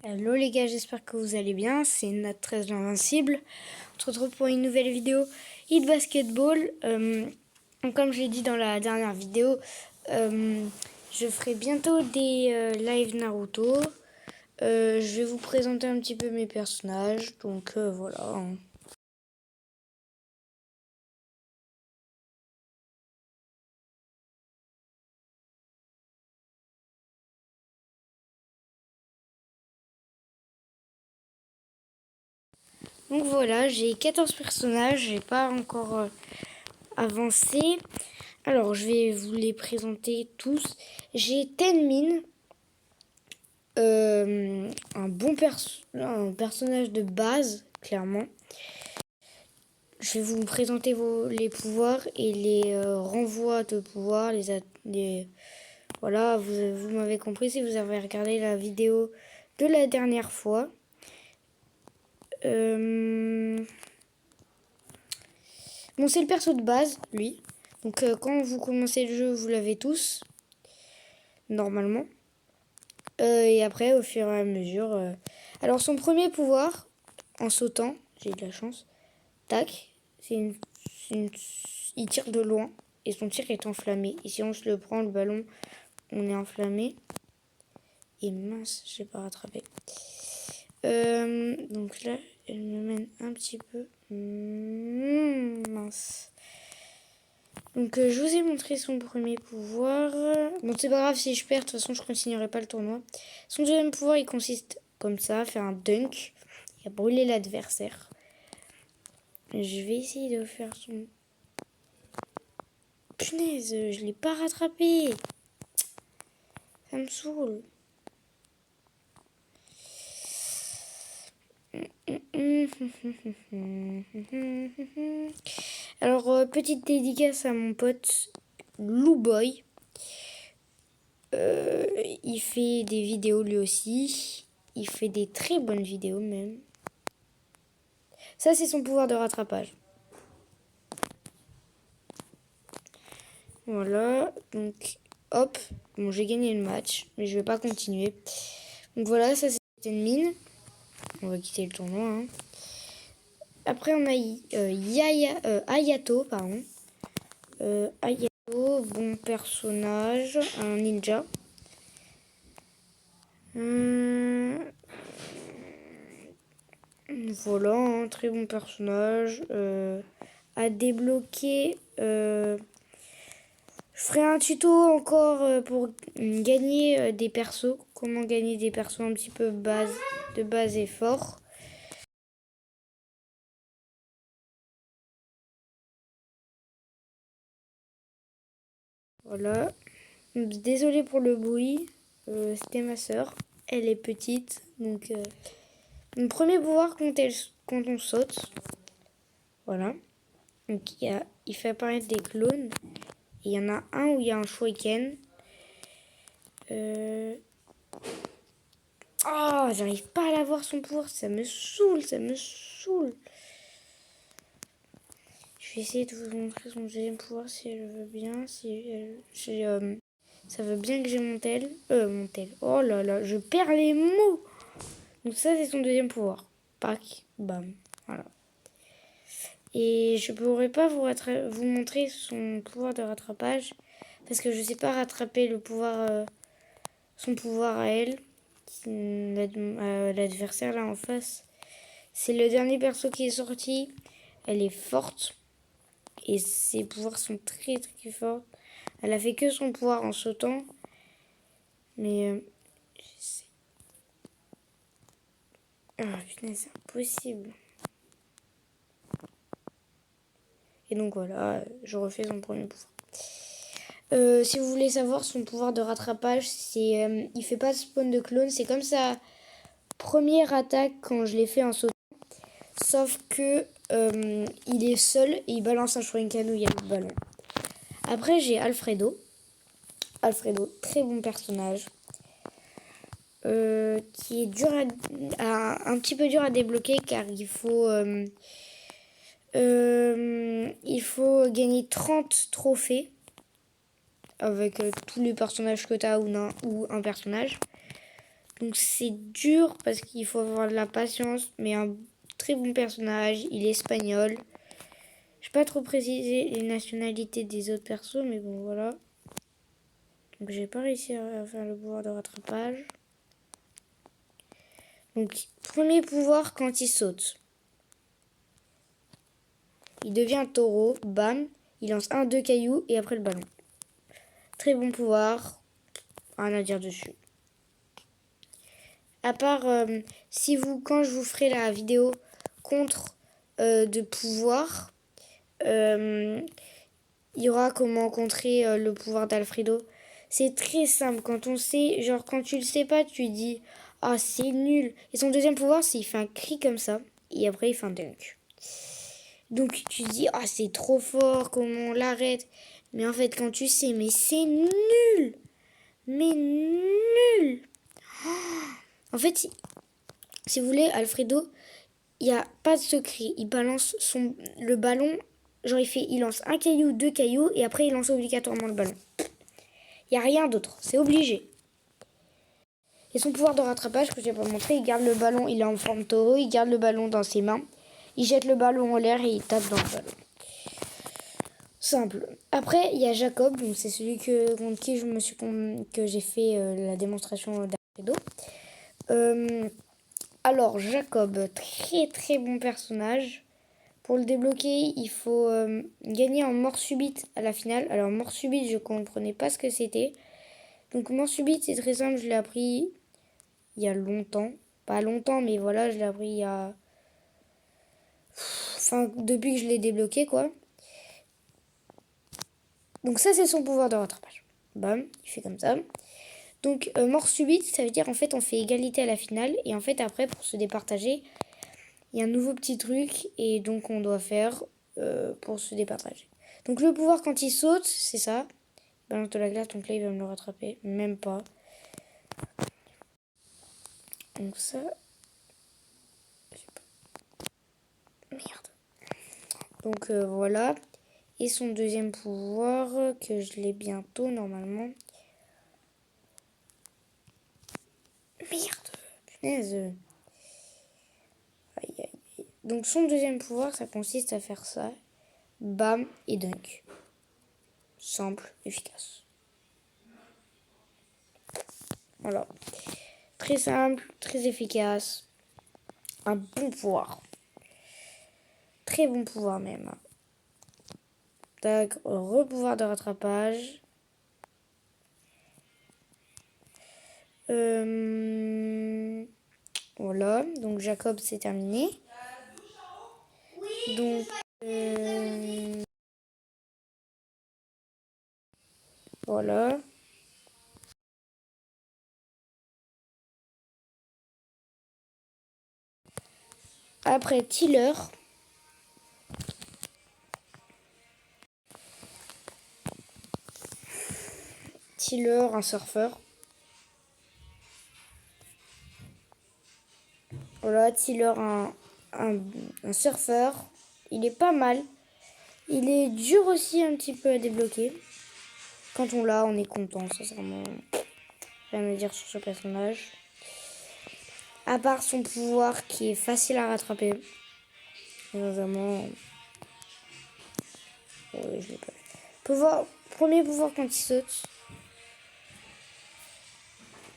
Hello les gars, j'espère que vous allez bien, c'est Nat13 l'Invincible. On se retrouve pour une nouvelle vidéo Hit Basketball. Comme je l'ai dit dans la dernière vidéo, je ferai bientôt des live Naruto. Je vais vous présenter un petit peu mes personnages, donc voilà. Donc voilà, j'ai 14 personnages, j'ai pas encore avancé. Alors je vais vous les présenter tous. J'ai Tenmin. Un personnage de base, clairement. Je vais vous présenter les pouvoirs et les renvois de pouvoirs. Voilà, vous m'avez compris si vous avez regardé la vidéo de la dernière fois. Bon, c'est le perso de base, lui. Donc quand vous commencez le jeu, vous l'avez tous, normalement. Et après, au fur et à mesure... Alors, son premier pouvoir, en sautant, j'ai de la chance, tac, il tire de loin et son tir est enflammé. Et si on se le prend, le ballon, on est enflammé. Et mince, je n'ai pas rattrapé. Donc là, elle me mène un petit peu. Mince. Donc je vous ai montré son premier pouvoir. Bon, c'est pas grave si je perds, de toute façon je continuerai pas le tournoi. Son deuxième pouvoir, il consiste comme ça, à faire un dunk et à brûler l'adversaire. Je vais essayer de faire son... Punaise, je l'ai pas rattrapé. Ça me saoule. Alors, petite dédicace à mon pote Lou Boy. Il fait des vidéos lui aussi. Il fait des très bonnes vidéos même. Ça, c'est son pouvoir de rattrapage. Voilà, donc hop. Bon, j'ai gagné le match, mais je vais pas continuer. Donc voilà, ça c'était une mine. On va quitter le tournoi. Hein. Après, on a Ayato, pardon. Ayato, bon personnage, un ninja. Voilà, un très bon personnage. À débloquer. Je ferai un tuto encore pour gagner des persos. Comment gagner des persos un petit peu de base et fort. Voilà. Désolée pour le bruit. C'était ma soeur. Elle est petite. Donc, mon premier pouvoir quand on saute. Voilà. Donc, il fait apparaître des clones. Il y en a un où il y a un shuriken. Oh, j'arrive pas à l'avoir son pouvoir. Ça me saoule, ça me saoule. Je vais essayer de vous montrer son deuxième pouvoir si elle veut bien. Ça veut bien que j'ai mon tel. Oh là là, je perds les mots. Donc ça, c'est son deuxième pouvoir. Pac, bam. Voilà. Et je pourrais pas vous montrer son pouvoir de rattrapage. Parce que je sais pas rattraper le pouvoir, son pouvoir à elle. L'adversaire là en face. C'est le dernier perso qui est sorti. Elle est forte. Et ses pouvoirs sont très très forts. Elle a fait que son pouvoir en sautant. Mais j'essaie. Ah putain, c'est impossible. Et donc voilà, je refais son premier pouvoir. Si vous voulez savoir son pouvoir de rattrapage, c'est il fait pas de spawn de clone. C'est comme sa première attaque quand je l'ai fait en sautant. Sauf que il est seul et il balance un shuriken où il y a le ballon. Après j'ai Alfredo. Alfredo, très bon personnage. Qui est dur un petit peu dur à débloquer car il faut gagner 30 trophées avec tous les personnages que tu as ou un personnage. Donc c'est dur parce qu'il faut avoir de la patience, mais un très bon personnage. Il est espagnol. Je vais pas trop préciser les nationalités des autres persos, mais bon voilà. Donc j'ai pas réussi à faire le pouvoir de rattrapage. Donc premier pouvoir quand il saute. Il devient taureau, bam, il lance 2 cailloux et après le ballon. Très bon pouvoir, rien à dire dessus. À part, quand je vous ferai la vidéo contre de pouvoir, il y aura comment contrer le pouvoir d'Alfredo. C'est très simple, quand on sait, genre quand tu le sais pas, tu dis « Ah, c'est nul !» Et son deuxième pouvoir, c'est qu'il fait un cri comme ça, et après il fait un dunk. Donc tu te dis « Ah, c'est trop fort, comment on l'arrête ?» Mais en fait, quand tu sais, mais c'est nul. Mais nul. En fait, si vous voulez, Alfredo, il n'y a pas de secret. Il balance le ballon, genre il lance 1 caillou, 2 cailloux, et après il lance obligatoirement le ballon. Il n'y a rien d'autre, c'est obligé. Et son pouvoir de rattrapage, que je n'ai pas montré, il garde le ballon, il est en forme taureau, il garde le ballon dans ses mains, il jette le ballon en l'air et il tape dans le ballon. Simple. Après, il y a Jacob, donc c'est celui contre qui que j'ai fait la démonstration d'Alfredo. Alors, Jacob, très très bon personnage. Pour le débloquer, il faut gagner en mort subite à la finale. Alors, mort subite, je ne comprenais pas ce que c'était. Donc, mort subite, c'est très simple, je l'ai appris il y a longtemps. Pas longtemps, mais voilà, je l'ai appris il y a... Enfin, depuis que je l'ai débloqué, quoi. Donc ça, c'est son pouvoir de rattrapage. Bam, il fait comme ça. Donc, mort subite, ça veut dire, en fait, on fait égalité à la finale. Et en fait, après, pour se départager, il y a un nouveau petit truc. Et donc, on doit faire pour se départager. Donc, le pouvoir, quand il saute, c'est ça. Balance de la glace, donc là, il va me le rattraper. Même pas. Donc ça... Merde. Donc, voilà. Et son deuxième pouvoir, que je l'ai bientôt, normalement. Merde, punaise. Aïe, aïe, aïe. Donc son deuxième pouvoir, ça consiste à faire ça. Bam et dunk. Simple, efficace. Voilà. Très simple, très efficace. Un bon pouvoir. Très bon pouvoir même. Tac, repouvoir de rattrapage. Voilà, donc Jacob, c'est terminé. Donc, voilà. Après, Tiller. Tiller, un surfeur. Voilà, Tiller, un surfeur. Il est pas mal. Il est dur aussi un petit peu à débloquer. Quand on l'a, on est content, sincèrement. Rien à dire sur ce personnage. À part son pouvoir qui est facile à rattraper. Vraiment. Ouais, je l'ai pas fait. Premier pouvoir quand il saute.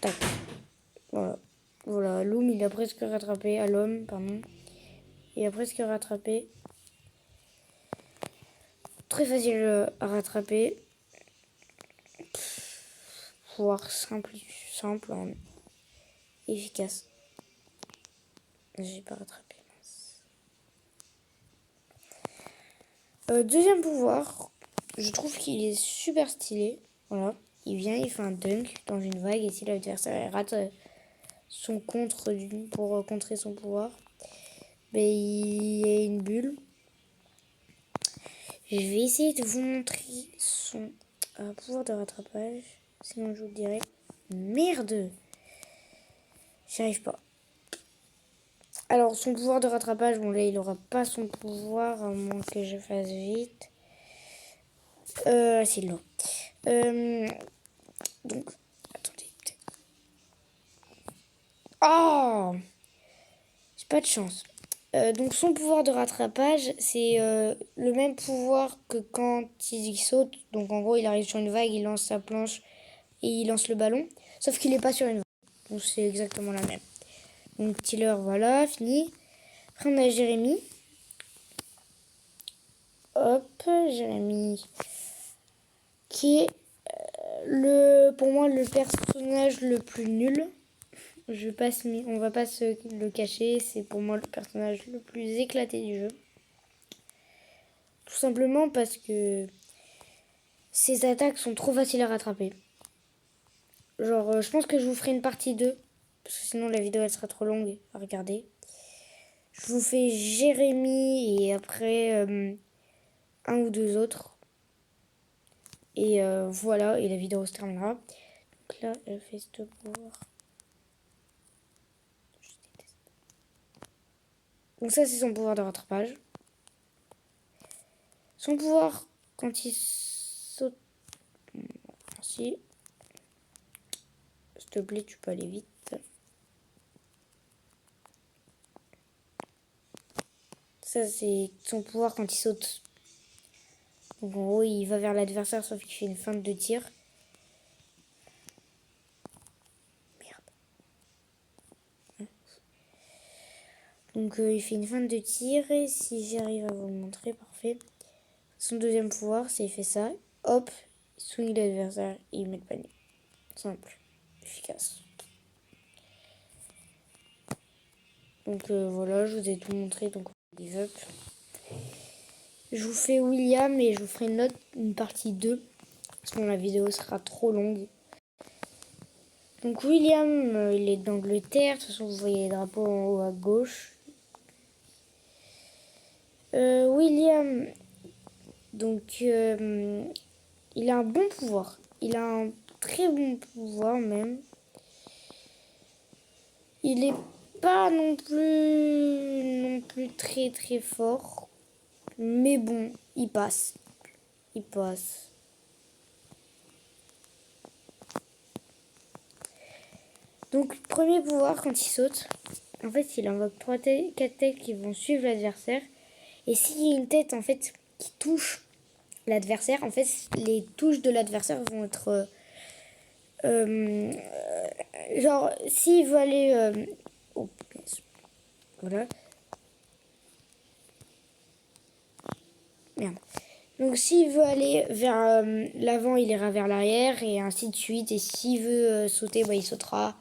Tac. Voilà. Voilà, Loom, il a presque rattrapé. À l'homme, pardon. Il a presque rattrapé. Très facile à rattraper. Pouvoir simple, hein. Efficace. J'ai pas rattrapé. Deuxième pouvoir, je trouve qu'il est super stylé. Voilà, il vient, il fait un dunk dans une vague et si l'adversaire rate son contre pour contrer son pouvoir, ben, il y a une bulle. Je vais essayer de vous montrer son pouvoir de rattrapage, sinon je vous le dirai. Merde, j'y arrive pas. Alors son pouvoir de rattrapage, bon là il aura pas son pouvoir à moins que je fasse vite. C'est long. Donc, attendez. Oh! J'ai pas de chance. Donc son pouvoir de rattrapage, c'est le même pouvoir que quand il saute. Donc en gros, il arrive sur une vague, il lance sa planche et il lance le ballon. Sauf qu'il n'est pas sur une vague. Donc c'est exactement la même. Donc Tiller, voilà, fini. Après on a Jérémy. Hop, Jérémy. Qui est pour moi le personnage le plus nul. On va pas se le cacher, c'est pour moi le personnage le plus éclaté du jeu. Tout simplement parce que ses attaques sont trop faciles à rattraper. Genre, je pense que je vous ferai une partie 2, parce que sinon la vidéo elle sera trop longue à regarder. Je vous fais Jérémy et après un ou deux autres. Et voilà, et la vidéo se terminera. Donc là, elle fait ce pouvoir. Donc ça, c'est son pouvoir de rattrapage. Son pouvoir, quand il saute... Merci. S'il te plaît, tu peux aller vite. Ça, c'est son pouvoir quand il saute. Donc en gros, il va vers l'adversaire, sauf qu'il fait une feinte de tir. Merde. Donc il fait une feinte de tir, et si j'arrive à vous le montrer, parfait. Son deuxième pouvoir, c'est il fait ça. Hop, il swing l'adversaire et il met le panier. Simple, efficace. Donc voilà, je vous ai tout montré, donc on give up. Je vous fais William et je vous ferai une partie 2. Sinon la vidéo sera trop longue. Donc William, il est d'Angleterre. De toute façon, vous voyez les drapeaux en haut à gauche. William, donc il a un bon pouvoir. Il a un très bon pouvoir même. Il est pas non plus très très fort. Mais bon, il passe. Il passe. Donc, premier pouvoir, quand il saute, en fait, il invoque 4 têtes qui vont suivre l'adversaire. Et s'il y a une tête, en fait, qui touche l'adversaire, en fait, les touches de l'adversaire vont être... genre, s'il veut aller... oh, voilà. Merde. Donc, s'il veut aller vers l'avant, il ira vers l'arrière, et ainsi de suite. Et s'il veut sauter, bah, il sautera.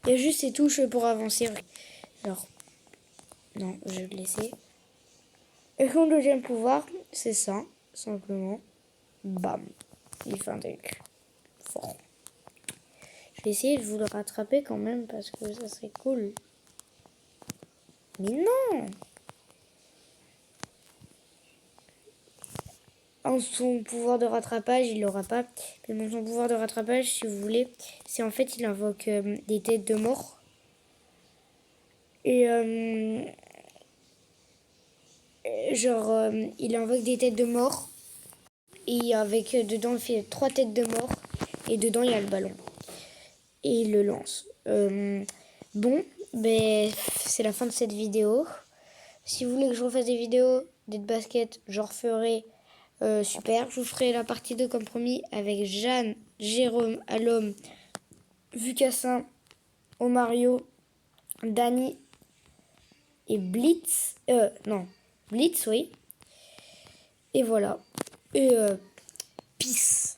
Il y a juste ces touches pour avancer. Genre, non, je vais le laisser. Et son deuxième pouvoir, c'est ça, simplement. Bam. Il fait un truc fort. Je vais essayer de vous le rattraper quand même parce que ça serait cool. Mais non! En son pouvoir de rattrapage, il l'aura pas. Mais dans son pouvoir de rattrapage, si vous voulez, c'est en fait, il invoque des têtes de mort. Et genre, il invoque des têtes de mort. Et avec dedans, il fait 3 têtes de mort. Et dedans, il y a le ballon. Et il le lance. Bon, ben, c'est la fin de cette vidéo. Si vous voulez que je refasse des vidéos de basket, j'en referai. Super. Je vous ferai la partie 2 comme promis avec Jeanne, Jérôme, Alom, Vucassin, Omario, Dani et Blitz. Non, Blitz, oui. Et voilà. Et peace.